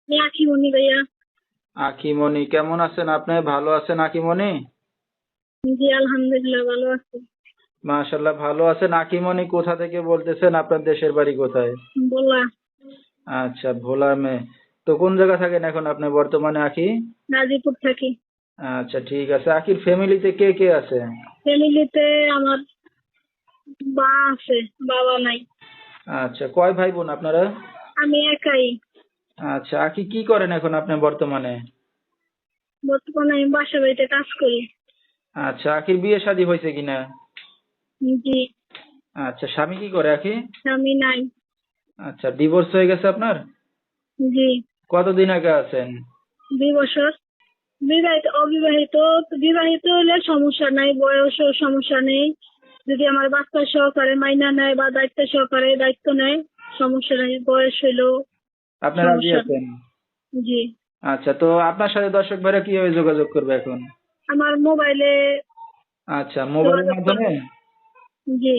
আমি আঁখিমণি ভাইয়া। আখিমণি, কেমন আছেন আপনি? ভালো আছেন আখিমণি? জি আলহামদুলিল্লাহ ভালো আছি। মাশাল্লাহ, ভালো আছেন। আখিমণি কোথা থেকে বলতেছেন? আপনার দেশের বাড়ি কোথায়? বলা। আচ্ছা, ভোলা মে। তো কোন জায়গা থাকেন এখন আপনি বর্তমানে আখি? গাজীপুর থাকি। আচ্ছা, ঠিক আছে। আখির ফ্যামিলিতে কে কে আছে? ফ্যামিলিতে আমার মা আছে, বাবা নাই। আচ্ছা, কয় ভাই বোন আপনারা? আমি একাই। আচ্ছা, আখি কি করেন এখন আপনি বর্তমানে? বর্তমানে আমি বাসা বাড়িতে কাজ করি। আচ্ছা, আখির বিয়ে শাদী হয়েছে কিনা? জি। আচ্ছা, স্বামী কি করে আখি? স্বামী নাই। আচ্ছা, ডিভোর্স হয়ে গেছে আপনার? জি। কতদিন আগে আছেন? 2 বছর। বিবাহিত অবিবাহিত। বিবাহিত হলে সমস্যা নাই, বয়সও সমস্যা নেই। যদি আমার বাচ্চা সহকারে মাইনা নেয় বা দায়িত্ব সহকারে দায়িত্ব নেয়, সমস্যা নেই। বয়স হইলেও আপনি রাজি সমস্যা নেই। আছেন? জি। আচ্ছা, তো আপনার সাথে দর্শক ভাইরা কিভাবে যোগাযোগ করবে এখন? আমার মোবাইলে আচ্ছা, মোবাইলের যোগাযোগ মাধ্যমে? করবে। জি।